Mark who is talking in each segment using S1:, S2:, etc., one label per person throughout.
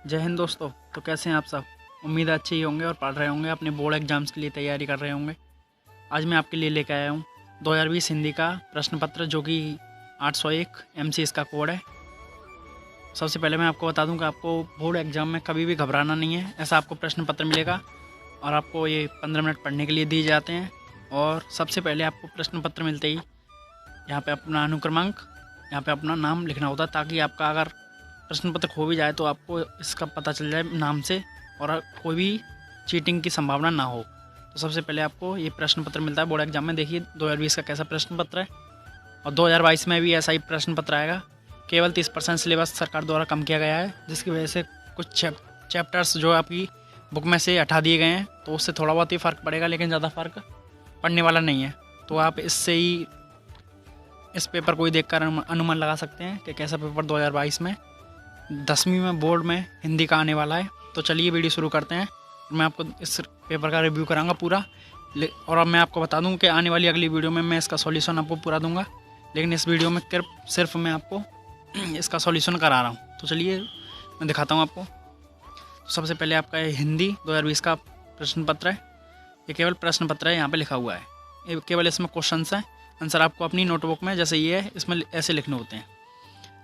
S1: जय हिंद दोस्तों। तो कैसे हैं आप सब? उम्मीद है अच्छे ही होंगे और पढ़ रहे होंगे, अपने बोर्ड एग्जाम्स के लिए तैयारी कर रहे होंगे। आज मैं आपके लिए लेकर आया हूँ 2020 हिंदी का प्रश्न पत्र, जो कि 801 MC इसका कोड है। सबसे पहले मैं आपको बता दूं कि आपको बोर्ड एग्ज़ाम में कभी भी घबराना नहीं है। ऐसा आपको प्रश्न पत्र मिलेगा और आपको ये 15 मिनट पढ़ने के लिए दिए जाते हैं। और सबसे पहले आपको प्रश्न पत्र मिलते ही यहाँ पे अपना अनुक्रमांक, यहाँ पे अपना नाम लिखना होता है, ताकि आपका अगर प्रश्न पत्र खो भी जाए तो आपको इसका पता चल जाए नाम से और कोई भी चीटिंग की संभावना ना हो। तो सबसे पहले आपको ये प्रश्न पत्र मिलता है बोर्ड एग्जाम में। देखिए 2020 का कैसा प्रश्न पत्र है, और 2022 में भी ऐसा ही प्रश्न पत्र आएगा। केवल 30% सिलेबस सरकार द्वारा कम किया गया है, जिसकी वजह से कुछ चैप्टर्स जो आपकी बुक में से हटा दिए गए हैं, तो उससे थोड़ा बहुत ही फ़र्क पड़ेगा, लेकिन ज़्यादा फ़र्क पड़ने वाला नहीं है। तो आप इससे ही इस पेपर को ही देखकर अनुमान लगा सकते हैं कि कैसा पेपर 2022 में 10वीं में बोर्ड में हिंदी का आने वाला है। तो चलिए वीडियो शुरू करते हैं। मैं आपको इस पेपर का रिव्यू कराऊंगा पूरा, और अब मैं आपको बता दूं कि आने वाली अगली वीडियो में मैं इसका सॉल्यूशन आपको पूरा दूंगा, लेकिन इस वीडियो में सिर्फ मैं आपको इसका सॉल्यूशन करा रहा हूं। तो चलिए मैं दिखाता हूं आपको। तो सबसे पहले आपका ये हिंदी 2020 का प्रश्न पत्र है। ये केवल प्रश्न पत्र है, यहाँ पर लिखा हुआ है। ये केवल इसमें क्वेश्चन हैं, आंसर आपको अपनी नोटबुक में जैसे ये है इसमें ऐसे लिखने होते हैं।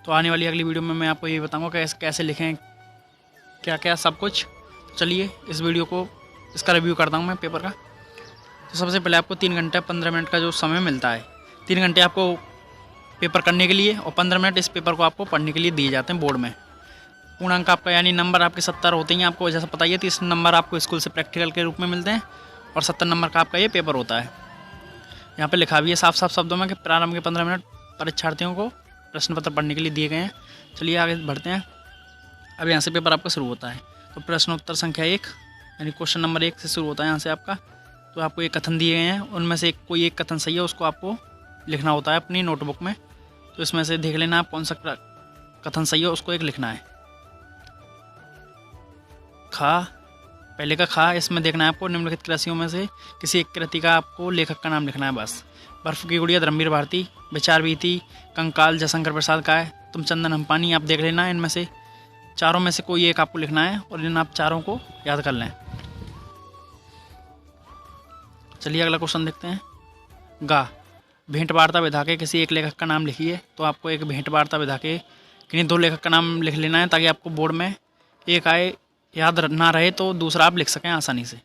S1: तो आने वाली अगली वीडियो में मैं आपको ये बताऊंगा कि कैसे लिखें, क्या क्या सब कुछ। तो चलिए इस वीडियो को इसका रिव्यू करता हूँ मैं पेपर का। तो सबसे पहले आपको 3 घंटे 15 मिनट का जो समय मिलता है, 3 घंटे आपको पेपर करने के लिए और 15 मिनट इस पेपर को आपको पढ़ने के लिए दिए जाते हैं बोर्ड में। पूर्णांक आपका यानी नंबर आपके 70 होते हैं। आपको जैसा पता ही है 30 नंबर आपको स्कूल से प्रैक्टिकल के रूप में मिलते हैं और 70 नंबर का आपका ये पेपर होता है। यहाँ पर लिखा भी है साफ साफ शब्दों में कि प्रारंभ के 15 मिनट परीक्षार्थियों को प्रश्न पत्र पढ़ने के लिए दिए गए हैं। चलिए आगे बढ़ते हैं। अब यहाँ से पेपर आपका शुरू होता है। तो प्रश्नोत्तर संख्या 1 यानी क्वेश्चन नंबर 1 से शुरू होता है यहाँ से आपका। तो आपको एक कथन दिए गए हैं, उनमें से कोई एक कथन सही है, उसको आपको लिखना होता है अपनी नोटबुक में। तो इसमें से देख लेना आप कौन सा कथन सही है, उसको एक लिखना है। खा, पहले का खा, इसमें देखना है आपको निम्नलिखित कृतियों में से किसी एक कृति का आपको लेखक का नाम लिखना है बस। बर्फ की गुड़िया धर्मवीर भारती, विचार बीती, कंकाल जयशंकर प्रसाद का है, तुम चंदन हम पानी। आप देख लेना इनमें से चारों में से कोई एक आपको लिखना है और इन आप चारों को याद कर लें। चलिए अगला क्वेश्चन देखते हैं। गा, भेंट वार्ता विधा के किसी एक लेखक का नाम लिखिए। तो आपको एक भेंट वार्ता विधा के किन्हीं 2 लेखक का नाम लिख लेना है, ताकि आपको बोर्ड में एक आए याद ना रहे तो दूसरा आप लिख सकें आसानी से।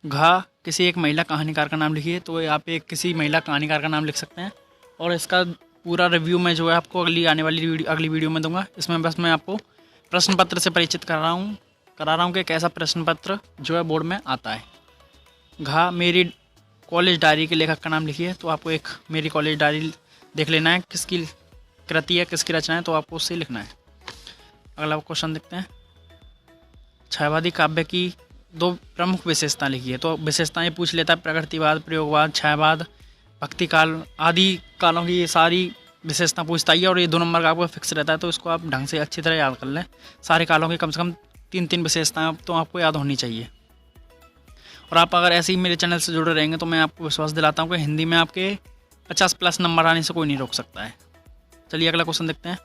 S1: घा, किसी एक महिला कहानीकार का नाम लिखिए। तो आप एक किसी महिला कहानीकार का नाम लिख सकते हैं, और इसका पूरा रिव्यू मैं जो है आपको आने वाली अगली वीडियो में दूंगा। इसमें बस मैं आपको प्रश्न पत्र से परिचित करा रहा हूँ कि कैसा प्रश्न पत्र जो है बोर्ड में आता है। घा, मेरी कॉलेज डायरी के लेखक का नाम लिखिए। तो आपको एक मेरी कॉलेज डायरी देख लेना है, किसकी कृति है, किसकी रचना है, तो आपको उससे लिखना है। अगला क्वेश्चन देखते हैं। छायावादी काव्य की 2 प्रमुख विशेषताएं लिखिए। तो विशेषताएं पूछ लेता है प्रकृतिवाद, प्रयोगवाद, छायावाद, भक्ति काल आदि कालों की ये सारी विशेषता पूछता ही है, और ये 2 नंबर का आपको फिक्स रहता है। तो इसको आप ढंग से अच्छी तरह याद कर लें। सारे कालों की कम से कम 3-3 विशेषताएं तो आपको याद होनी चाहिए। और आप अगर ऐसे ही मेरे चैनल से जुड़े रहेंगे तो मैं आपको विश्वास दिलाता हूँ कि हिंदी में आपके 50+ नंबर आने से कोई नहीं रोक सकता है। चलिए अगला क्वेश्चन देखते हैं।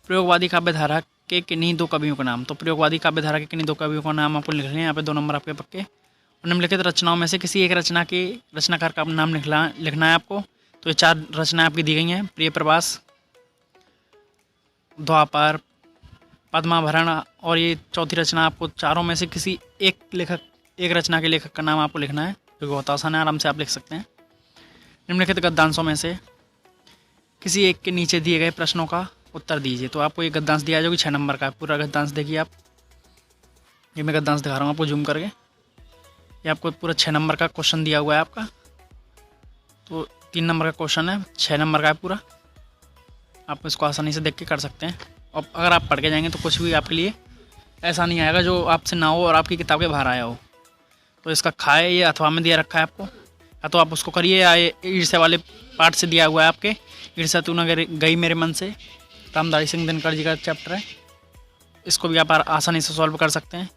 S1: प्रयोगवादी काव्यधारा के किन्हीं 2 कवियों का नाम। तो प्रयोगवादी काव्यधारा के किन्हीं 2 कवियों का नाम आपको लिखना है। यहाँ पे 2 नंबर आपके पक्के। और निम्नलिखित रचनाओं में से किसी एक रचना के रचनाकार का नाम लिखना है आपको। तो ये 4 रचनाएं आपकी दी गई हैं। प्रिय प्रवास, द्वापर, पद्माभरण, और ये 4थी रचना। आपको चारों में से किसी एक रचना के लेखक का नाम आपको लिखना है, जो बहुत आसान है, आराम से आप लिख सकते हैं। निम्नलिखित गद्यांशों में से किसी एक के नीचे दिए गए प्रश्नों का उत्तर दीजिए। तो आपको एक गद्यांश दिया है जो कि 6 नंबर का है। पूरा गद्यांश देखिए आप, ये मैं गद्यांश दिखा रहा हूँ आपको जूम करके। ये आपको पूरा 6 नंबर का क्वेश्चन दिया हुआ है आपका। तो 3 नंबर का क्वेश्चन है, 6 नंबर का है पूरा। आप इसको आसानी से देख के कर सकते हैं, और अगर आप पढ़ के जाएंगे तो कुछ भी आपके लिए ऐसा नहीं आएगा जो आपसे ना हो और आपकी किताब के बाहर आया हो। तो इसका खाए ये अथवा में दिया रखा है आपको, या तो आप उसको करिए, या ईर्ष्या वाले पार्ट से दिया हुआ है आपके। ईर्ष्या तू न गई मेरे मन से, रामधारी सिंह दिनकर जी का चैप्टर है। इसको भी आप आसानी से सॉल्व कर सकते हैं।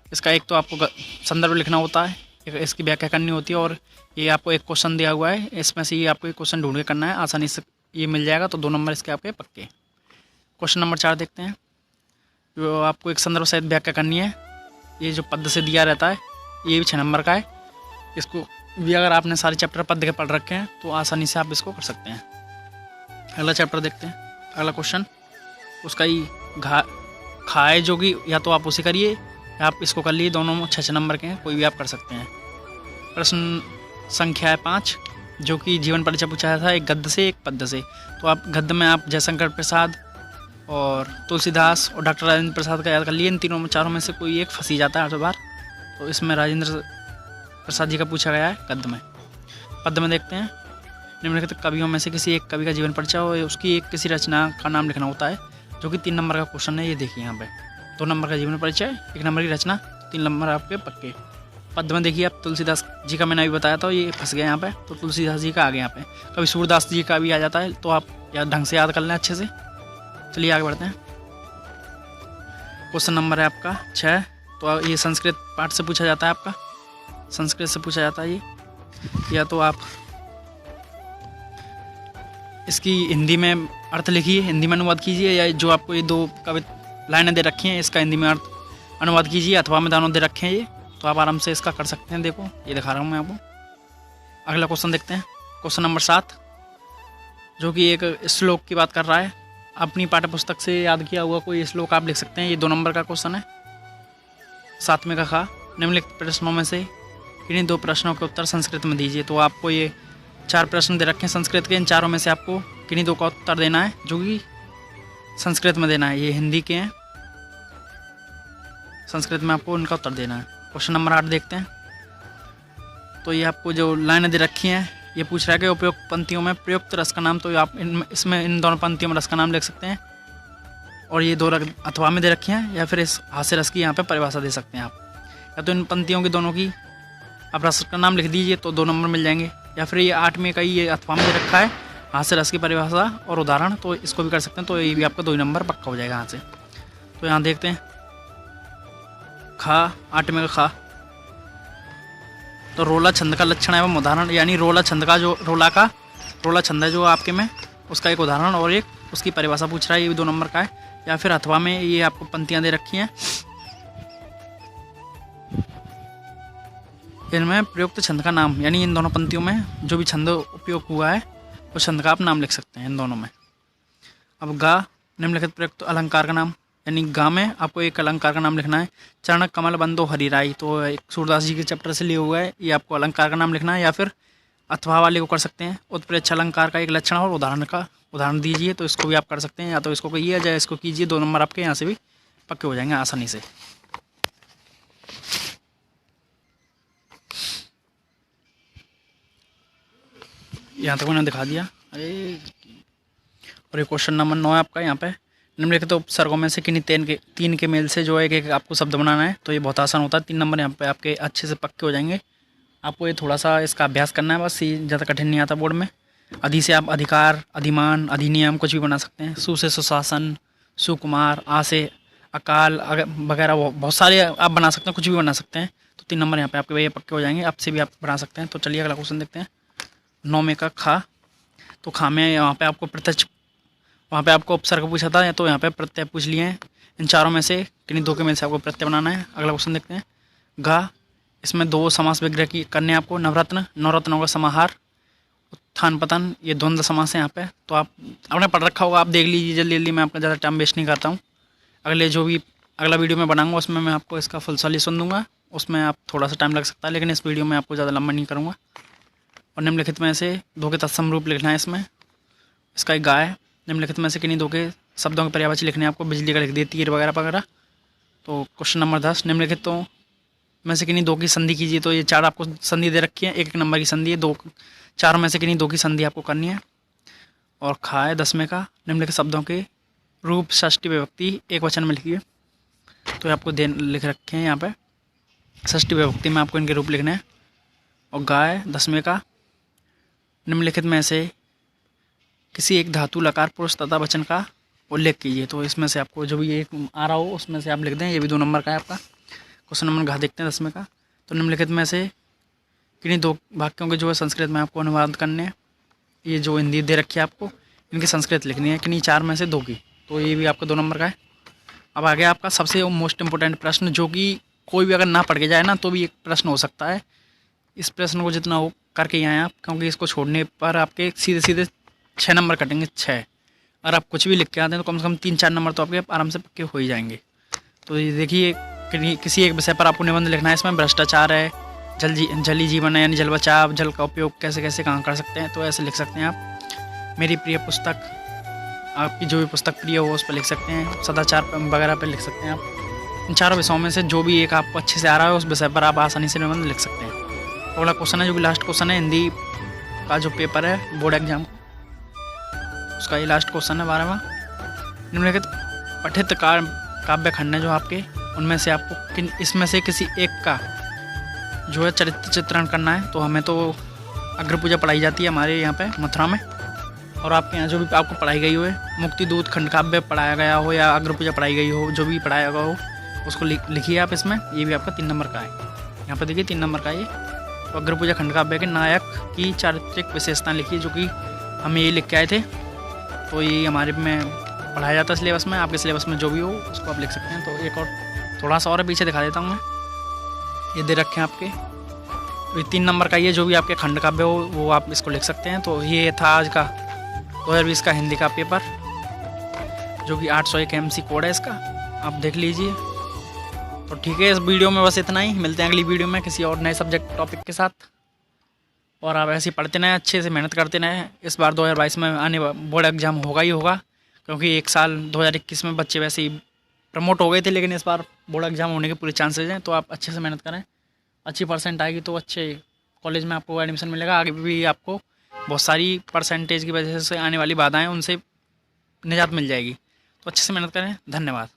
S1: इसका एक तो आपको संदर्भ लिखना होता है, एक इसकी व्याख्या करनी होती है, और ये आपको एक क्वेश्चन दिया हुआ है, इसमें से ये आपको एक क्वेश्चन ढूंढ के करना है। आसानी से ये मिल जाएगा। तो 2 नंबर इसके आपके पक्के। क्वेश्चन नंबर 4 देखते हैं। जो आपको एक संदर्भ सहित व्याख्या करनी है। ये जो पद्य से दिया रहता है ये भी 6 नंबर का है। इसको भी अगर आपने सारे चैप्टर पद्य के पढ़ रखे हैं तो आसानी से आप इसको कर सकते हैं। अगला चैप्टर देखते हैं। अगला क्वेश्चन उसका ही खा है, जो कि या तो आप उसे करिए या आप इसको कर लिए, दोनों 6 नंबर के हैं, कोई भी आप कर सकते हैं। प्रश्न संख्या है 5, जो कि जीवन परिचय पूछा था एक गद्य से एक पद्य से। तो आप गद्य में आप जयशंकर प्रसाद और तुलसीदास और डॉक्टर राजेंद्र प्रसाद का याद कर लिए। इन तीनों में चारों में से कोई एक फंसी जाता है हर बार, तो इसमें राजेंद्र प्रसाद जी का पूछा गया है गद्य में। पद्य में देखते हैं निम्नलिखित कवियों में से किसी एक कवि का जीवन परिचय और उसकी एक किसी रचना का नाम लिखना होता है, जो कि 3 नंबर का क्वेश्चन है। ये देखिए यहाँ पे 2 नंबर का जीवन परिचय, 1 नंबर की रचना, 3 नंबर आपके पक्के। पद्य में देखिए आप तुलसीदास जी का मैंने अभी बताया था, ये फंस गया यहाँ पे, तो तुलसीदास जी का आ गया यहाँ पे। कभी सूरदास जी का भी आ जाता है, तो आप या ढंग से याद कर लें अच्छे से। चलिए आगे बढ़ते हैं। क्वेश्चन नंबर है आपका 6। तो ये संस्कृत पाठ से पूछा जाता है, आपका संस्कृत से पूछा जाता है ये, या तो आप इसकी हिंदी में अर्थ लिखिए, हिंदी में अनुवाद कीजिए, या जो आपको ये 2 कविता लाइनें दे रखी हैं इसका हिंदी में अर्थ अनुवाद कीजिए, अथवा में दानों दे रखे हैं ये, तो आप आराम से इसका कर सकते हैं। देखो ये दिखा रहा हूँ मैं आपको। अगला क्वेश्चन देखते हैं। क्वेश्चन नंबर 7, जो कि एक श्लोक की बात कर रहा है। अपनी पाठ्य पुस्तक से याद किया हुआ कोई श्लोक आप लिख सकते हैं। ये 2 नंबर का क्वेश्चन है। 7वें का खा, निम्नलिखित प्रश्नों में से किन्हीं 2 प्रश्नों के उत्तर संस्कृत में दीजिए। तो आपको ये 4 प्रश्न दे रखे हैं संस्कृत के, इन चारों में से आपको किन्हीं 2 का उत्तर देना है, जो कि संस्कृत में देना है। ये हिंदी के हैं, संस्कृत में आपको उनका उत्तर देना है। क्वेश्चन नंबर 8 देखते हैं। तो ये आपको जो लाइनें दे रखी हैं, ये पूछ रहा है कि उपयुक्त पंक्तियों में प्रयुक्त रस का नाम, तो आप इसमें इन दोनों पंक्तियों में रस का नाम लिख सकते हैं। और ये 2 अथवा में दे रखी हैं, या फिर इस हास्य रस की यहाँ पे परिभाषा दे सकते हैं आप। या तो इन पंक्तियों की दोनों की आप रस का नाम लिख दीजिए तो 2 नंबर मिल जाएंगे, या फिर ये 8वें का ही ये अथवा में दे रखा है हास्य रस की परिभाषा और उदाहरण, तो इसको भी कर सकते हैं। तो ये भी आपका 2 नंबर पक्का हो जाएगा यहाँ से। तो यहाँ देखते हैं खा, 8वें का खा, तो रोला छंद का लक्षण एवं उदाहरण, यानी रोला छंद का जो रोला छंद है जो आपके में, उसका एक उदाहरण और एक उसकी परिभाषा पूछ रहा है, ये भी 2 नंबर का है। या फिर अथवा में ये आपको पंक्तियां दे रखी हैं, इनमें प्रयुक्त छंद का नाम, यानी इन दोनों पंक्तियों में जो भी छंद उपयोग हुआ है उस छंद का आप नाम लिख सकते हैं इन दोनों में। अब गा, निम्नलिखित प्रयुक्त अलंकार का नाम, यानी गा में आपको एक अलंकार का नाम लिखना है। चरण कमल बंदो हरिराई, तो एक सूरदास जी के चैप्टर से लिया हुआ है, ये आपको अलंकार का नाम लिखना है। या फिर अथवा वाले को कर सकते हैं, उत्प्रेक्ष अलंकार का एक लक्षण और उदाहरण दीजिए, तो इसको भी आप कर सकते हैं। या तो इसको कहिए या इसको कीजिए, 2 नंबर आपके यहाँ से भी पक्के हो जाएंगे आसानी से। यहाँ तक मैंने दिखा दिया। और ये क्वेश्चन नंबर 9 है आपका। यहाँ पे निम्नलिखित उपसर्गों में से किन्हीं 3 के मेल से जो है एक आपको शब्द बनाना है, तो ये बहुत आसान होता है। 3 नंबर यहाँ पे आपके अच्छे से पक्के हो जाएंगे। आपको ये थोड़ा सा इसका अभ्यास करना है बस, ये ज़्यादा कठिन नहीं आता बोर्ड में। अधि से आप अधिकार, अधिमान, अधिनियम कुछ भी बना सकते हैं। सु से सुशासन, सुकुमार, आ से अकाल वगैरह बहुत सारे आप बना सकते हैं, कुछ भी बना सकते हैं। तो 3 नंबर यहाँ पे आपके भैया पक्के हो जाएंगे, अब से भी आप बना सकते हैं। तो चलिए अगला क्वेश्चन देखते हैं। 9वें का खा, तो खा में यहाँ पे आपको प्रत्यक्ष, वहाँ पे आपको उपसर्ग पूछा था, या तो यहाँ पे प्रत्यय पूछ लिए हैं। इन चारों में से किन्हीं 2 के में से आपको प्रत्यय बनाना है। अगला क्वेश्चन देखते हैं। गा, इसमें 2 समास विग्रह की करने आपको। नवरत्न, नवरत्नों का समाहार, उत्थान पतन, ये द्वंद्व समास है यहाँ पे। तो आप आपने पढ़ रखा होगा, आप देख लीजिए जल्दी जल्दी, मैं आपका ज़्यादा टाइम वेस्ट नहीं करता हूँ। अगला वीडियो में बनाऊँगा उसमें मैं आपको इसका फुल सॉल्यूशन दूंगा, उसमें आप थोड़ा सा टाइम लग सकता है, लेकिन इस वीडियो में आपको ज़्यादा लंबा नहीं करूँगा। और निम्नलिखित में से 2 के तत्सम रूप लिखना है इसमें। इसका एक गाय, निम्नलिखित में से किन्हीं 2 के शब्दों के पर्यायवाची लिखने हैं आपको। बिजली का लिख दिए, तीर वगैरह वगैरह। तो क्वेश्चन नंबर 10, निम्नलिखित तो में से किन्हीं 2 की संधि कीजिए। तो ये 4 आपको संधि दे रखी है, 1 नंबर की संधि है। 4 में से किन्हीं 2 की संधि आपको करनी है। और खा है 10वें का, निम्नलिखित शब्दों के रूप षष्ठी विभक्ति एक वचन में लिखिए। तो ये आपको लिख रखे हैं यहाँ पे, षष्ठी विभक्ति में आपको इनके रूप लिखने हैं। और गाय 10वें का, निम्नलिखित में से किसी एक धातु लकार पुरुष तथा वचन का उल्लेख कीजिए। तो इसमें से आपको जो भी एक आ रहा हो उसमें से आप लिख दें, ये भी 2 नंबर का है आपका। क्वेश्चन नंबर घा देखते हैं 10वें का। तो निम्नलिखित में से किन्हीं 2 वाक्यों के जो है संस्कृत में आपको अनुवाद करने हैं। ये जो हिंदी दे रखी है आपको, इनकी संस्कृत लिखनी है, किन्हीं 4 में से 2 की। तो ये भी आपका 2 नंबर का है। अब आ गया आपका सबसे मोस्ट इम्पोर्टेंट प्रश्न, जो कि कोई भी अगर ना पढ़ के जाए ना तो भी एक प्रश्न हो सकता है। इस प्रश्न को जितना हो करके ही आए आप, क्योंकि इसको छोड़ने पर आपके सीधे सीधे 6 नंबर कटेंगे। 6 अगर आप कुछ भी लिख के आते हैं तो कम से कम 3-4 नंबर तो आपके आराम से पक्के हो ही जाएंगे। तो ये देखिए, किसी एक विषय पर आपको निबंध लिखना है। इसमें भ्रष्टाचार है, जली जीवन है यानी जल बचाव, जल का उपयोग कैसे कैसे कहाँ कर सकते हैं, तो ऐसे लिख सकते हैं आप। मेरी प्रिय पुस्तक, आपकी जो भी पुस्तक प्रिय हो उस पर लिख सकते हैं। सदाचार वगैरह पर लिख सकते हैं आप। इन चारों विषयों में से जो भी एक आपको अच्छे से आ रहा है उस विषय पर आप आसानी से निबंध लिख सकते हैं। अगला क्वेश्चन है जो कि लास्ट क्वेश्चन है, हिंदी का जो पेपर है बोर्ड एग्जाम, उसका ये लास्ट क्वेश्चन है 12वां। निम्नलिखित पठित काव्य खंड है जो आपके, उनमें से आपको इसमें से किसी एक का जो है चरित्र चित्रण करना है। तो हमें तो अग्र पूजा पढ़ाई जाती है हमारे यहाँ पे मथुरा में, और आपके यहाँ जो भी आपको पढ़ाई गई हो, मुक्ति दूत खंड काव्य पढ़ाया गया हो या अग्र पूजा पढ़ाई गई हो, जो भी पढ़ाया गया हो उसको लिखिए आप इसमें। ये भी आपका 3 नंबर का है, यहाँ पर देखिए 3 नंबर का ये। तो अग्र पूजा खंड काव्य के नायक की चारित्रिक विशेषता लिखिए, जो कि हमें ये लिख के आए थे। तो ये हमारे में पढ़ाया जाता है सिलेबस में, आपके सिलेबस में जो भी हो उसको आप लिख सकते हैं। तो एक और थोड़ा सा और पीछे दिखा देता हूँ मैं, ये दे रखे हैं आपके, ये 3 नंबर का ये जो भी आपके खंड काव्य हो वो आप इसको लिख सकते हैं। तो ये था आज का 2020 का हिंदी का पेपर, जो कि 801 MC कोड है इसका, आप देख लीजिए। तो ठीक है, इस वीडियो में बस इतना ही। मिलते हैं अगली वीडियो में किसी और नए सब्जेक्ट टॉपिक के साथ। और आप ऐसे ही पढ़ते रहें, अच्छे से मेहनत करते रहें। इस बार 2022 में आने बोर्ड एग्जाम होगा ही होगा, क्योंकि एक साल 2021 में बच्चे वैसे ही प्रमोट हो गए थे, लेकिन इस बार बोर्ड एग्जाम होने के पूरे चांसेज हैं। तो आप अच्छे से मेहनत करें, अच्छी परसेंट आएगी तो अच्छे कॉलेज में आपको एडमिशन मिलेगा। आगे भी आपको बहुत सारी परसेंटेज की वजह से आने वाली बाधाएं, उनसे निजात मिल जाएगी। तो अच्छे से मेहनत करें। धन्यवाद।